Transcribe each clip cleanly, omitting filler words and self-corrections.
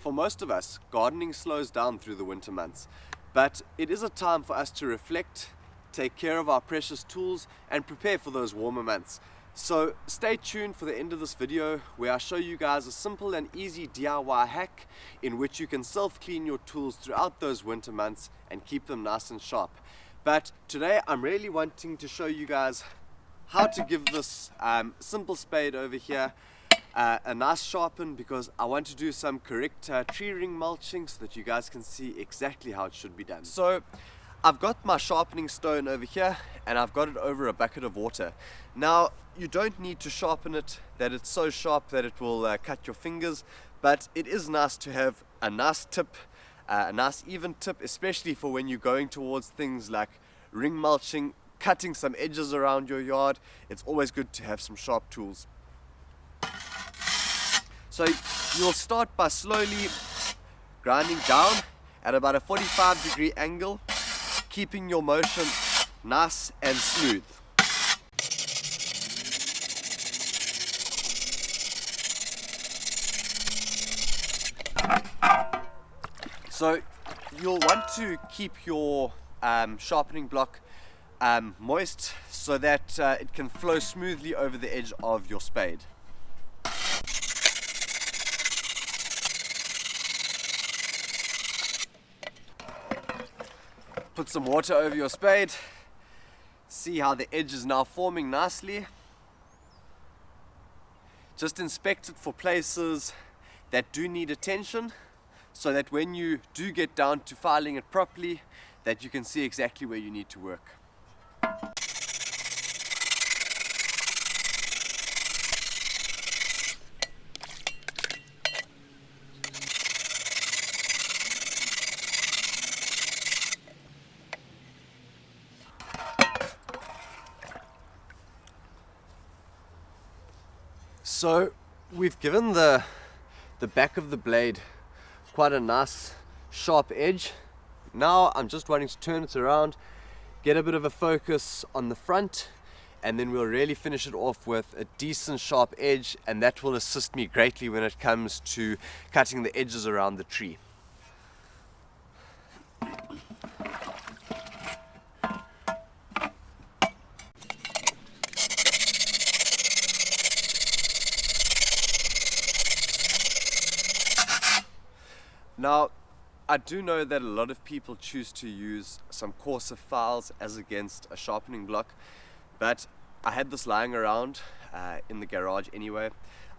For most of us, gardening slows down through the winter months, but it is a time for us to reflect, take care of our precious tools, and prepare for those warmer months. So stay tuned for the end of this video where I show you guys a simple and easy DIY hack in which you can self-clean your tools throughout those winter months and keep them nice and sharp. But today I'm really wanting to show you guys how to give this simple spade over here a nice sharpen, because I want to do some correct tree ring mulching so that you guys can see exactly how it should be done. So I've got my sharpening stone over here and I've got it over a bucket of water. Now you don't need to sharpen it that it's so sharp that it will cut your fingers, but it is nice to have a nice tip, a nice even tip, especially for when you're going towards things like ring mulching, cutting some edges around your yard. It's always good to have some sharp tools. So you'll start by slowly grinding down at about a 45-degree angle, keeping your motion nice and smooth. So you'll want to keep your sharpening block moist so that it can flow smoothly over the edge of your spade. Put some water over your spade. See how the edge is now forming nicely. Just inspect it for places that do need attention, so that when you do get down to filing it properly, that you can see exactly where you need to work. So we've given the back of the blade quite a nice sharp edge. Now I'm just wanting to turn it around, get a bit of a focus on the front, and then we'll really finish it off with a decent sharp edge, and that will assist me greatly when it comes to cutting the edges around the tree. Now, I do know that a lot of people choose to use some coarser files as against a sharpening block, but I had this lying around in the garage anyway.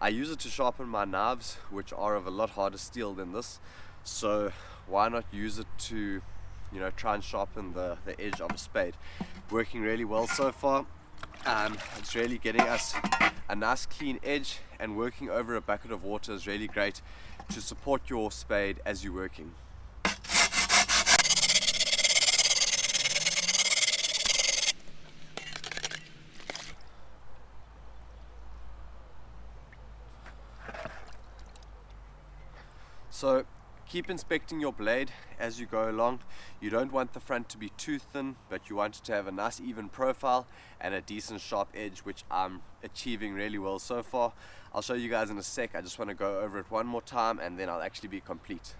I use it to sharpen my knives, which are of a lot harder steel than this, so why not use it to, try and sharpen the edge of a spade. Working really well so far. It's really getting us a nice clean edge, and working over a bucket of water is really great to support your spade as you're working. So keep inspecting your blade as you go along. You don't want the front to be too thin, but you want it to have a nice even profile and a decent sharp edge, which I'm achieving really well so far. I'll show you guys in a sec. I just want to go over it one more time and then I'll actually be complete.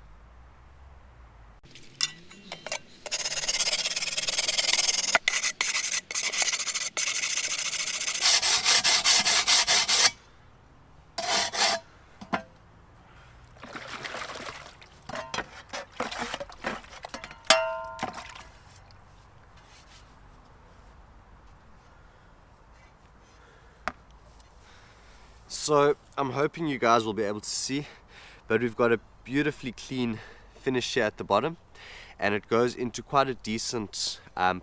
So I'm hoping you guys will be able to see, but we've got a beautifully clean finish here at the bottom, and it goes into quite a decent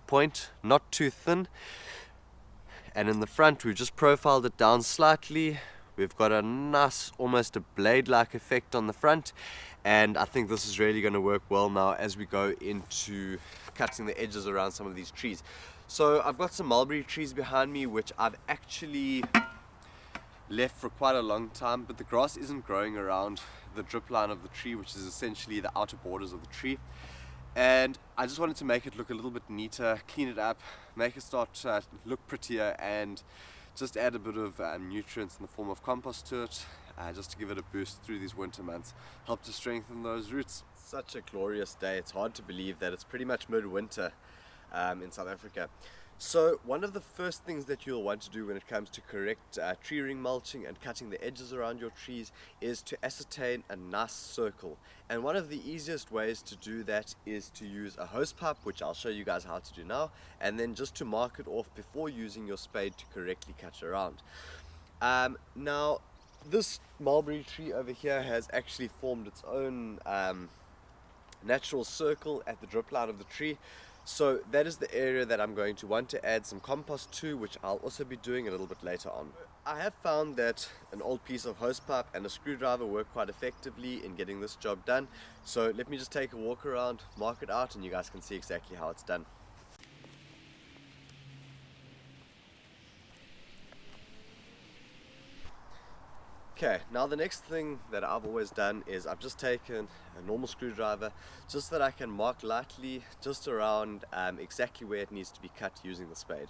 point, not too thin. And in the front we've just profiled it down slightly. We've got a nice, almost a blade-like effect on the front, and I think this is really going to work well now as we go into cutting the edges around some of these trees. So I've got some mulberry trees behind me which I've actually left for quite a long time, but the grass isn't growing around the drip line of the tree, which is essentially the outer borders of the tree, and I just wanted to make it look a little bit neater, clean it up, make it start to look prettier, and just add a bit of nutrients in the form of compost to it. just to give it a boost through these winter months, help to strengthen those roots. Such a glorious day. It's hard to believe that it's pretty much midwinter in South Africa. So one of the first things that you'll want to do when it comes to correct tree ring mulching and cutting the edges around your trees is to ascertain a nice circle. And one of the easiest ways to do that is to use a hose pipe, which I'll show you guys how to do now, and then just to mark it off before using your spade to correctly cut around. Now this mulberry tree over here has actually formed its own natural circle at the drip line of the tree. So that is the area that I'm going to want to add some compost to, which I'll also be doing a little bit later on. I have found that an old piece of hose pipe and a screwdriver work quite effectively in getting this job done. So let me just take a walk around, mark it out, and you guys can see exactly how it's done. Okay, now the next thing that I've always done is I've just taken a normal screwdriver just so that I can mark lightly just around exactly where it needs to be cut using the spade.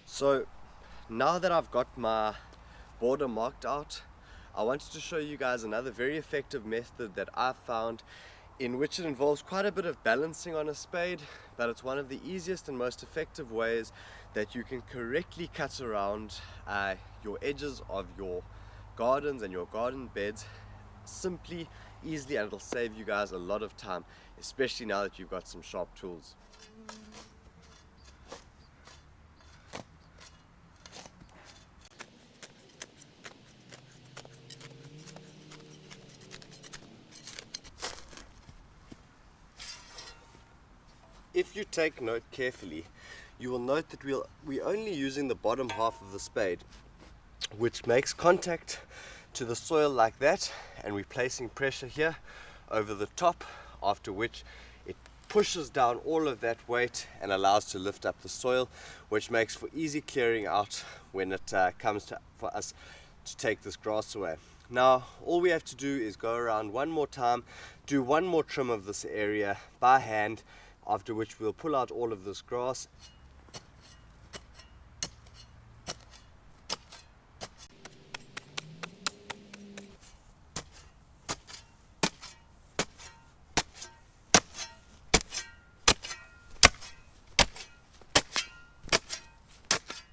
So now that I've got my border marked out, I wanted to show you guys another very effective method that I've found, in which it involves quite a bit of balancing on a spade, but it's one of the easiest and most effective ways that you can correctly cut around your edges of your gardens and your garden beds simply, easily, and it'll save you guys a lot of time, especially now that you've got some sharp tools. If you take note carefully, you will note that we're only using the bottom half of the spade, which makes contact to the soil like that, and we're placing pressure here over the top, after which it pushes down all of that weight and allows to lift up the soil, which makes for easy clearing out when it comes for us to take this grass away. Now all we have to do is go around one more time, do one more trim of this area by hand, after which we'll pull out all of this grass.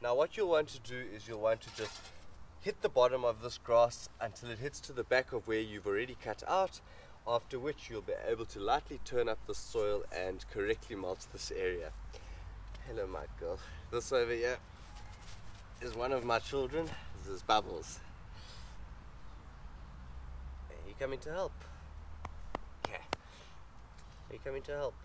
Now what you'll want to do is you'll want to just hit the bottom of this grass until it hits to the back of where you've already cut out, after which you'll be able to lightly turn up the soil and correctly mulch this area. Hello Michael. This over here is one of my children. This is Bubbles. Are you coming to help? Okay. Are you coming to help?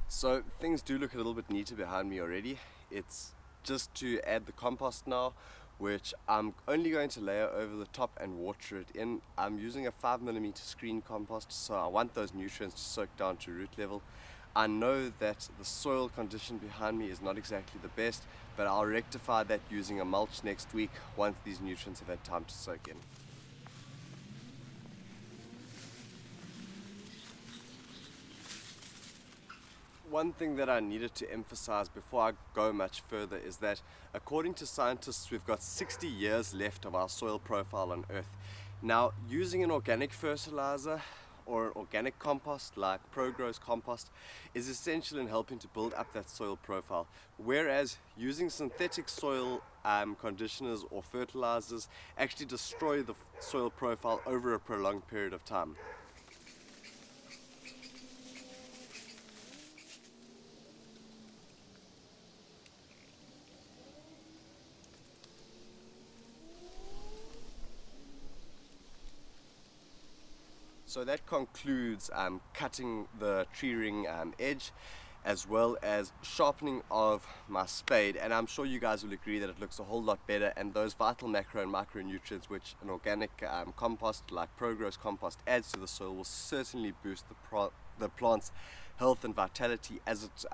So things do look a little bit neater behind me already. It's just to add the compost now, which I'm only going to layer over the top and water it in. I'm using a 5mm screen compost, so I want those nutrients to soak down to root level. I know that the soil condition behind me is not exactly the best, but I'll rectify that using a mulch next week once these nutrients have had time to soak in. One thing that I needed to emphasize before I go much further is that according to scientists, we've got 60 years left of our soil profile on Earth. Now, using an organic fertilizer or an organic compost like Pro-Gro's compost is essential in helping to build up that soil profile, whereas using synthetic soil conditioners or fertilizers actually destroy the soil profile over a prolonged period of time. So that concludes cutting the tree ring edge, as well as sharpening of my spade, and I'm sure you guys will agree that it looks a whole lot better, and those vital macro and micronutrients which an organic compost like Pro-Gro's compost adds to the soil will certainly boost the plant's health and vitality as it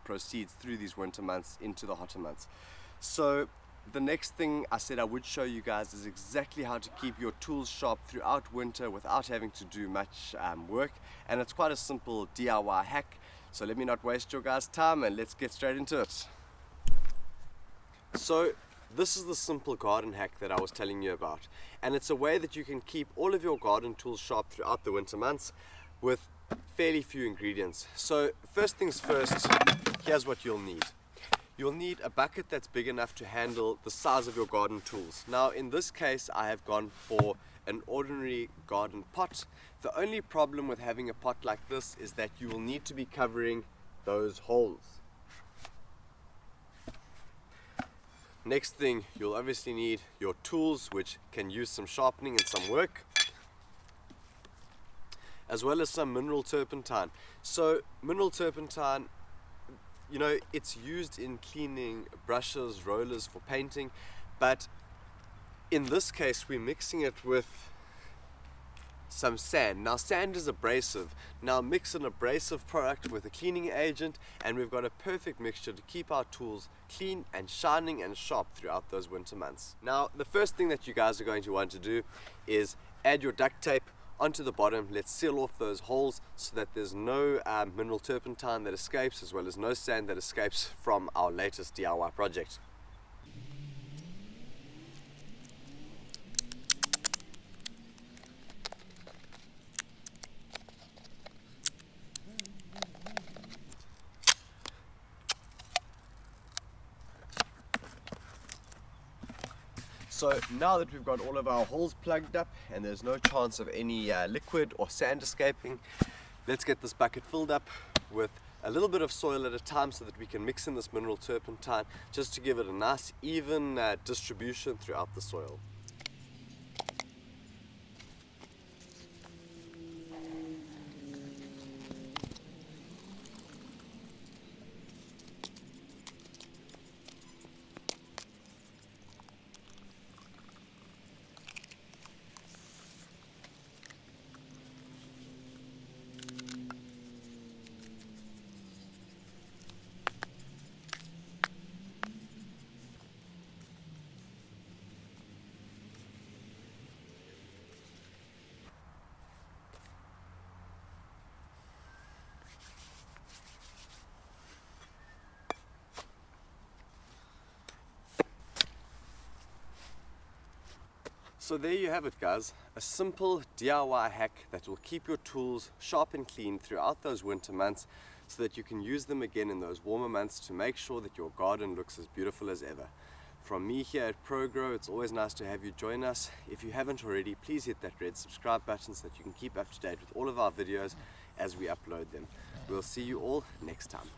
proceeds through these winter months into the hotter months. So the next thing I said I would show you guys is exactly how to keep your tools sharp throughout winter without having to do much work, and it's quite a simple DIY hack. So let me not waste your guys' time and let's get straight into it. So this is the simple garden hack that I was telling you about, and it's a way that you can keep all of your garden tools sharp throughout the winter months with fairly few ingredients. So first things first, here's what you'll need. You'll need a bucket that's big enough to handle the size of your garden tools. Now in this case I have gone for an ordinary garden pot. The only problem with having a pot like this is that you will need to be covering those holes. Next thing, you'll obviously need your tools, which can use some sharpening and some work, as well as some mineral turpentine. So mineral turpentine, you know, it's used in cleaning brushes, rollers, for painting, but in this case we're mixing it with some sand. Now sand is abrasive. Now mix an abrasive product with a cleaning agent and we've got a perfect mixture to keep our tools clean and shining and sharp throughout those winter months. Now the first thing that you guys are going to want to do is add your duct tape onto the bottom. Let's seal off those holes so that there's no mineral turpentine that escapes, as well as no sand that escapes from our latest DIY project. So now that we've got all of our holes plugged up and there's no chance of any liquid or sand escaping, let's get this bucket filled up with a little bit of soil at a time so that we can mix in this mineral turpentine just to give it a nice even distribution throughout the soil. So there you have it guys, a simple DIY hack that will keep your tools sharp and clean throughout those winter months so that you can use them again in those warmer months to make sure that your garden looks as beautiful as ever. From me here at Pro-Gro, it's always nice to have you join us. If you haven't already, please hit that red subscribe button so that you can keep up to date with all of our videos as we upload them. We'll see you all next time.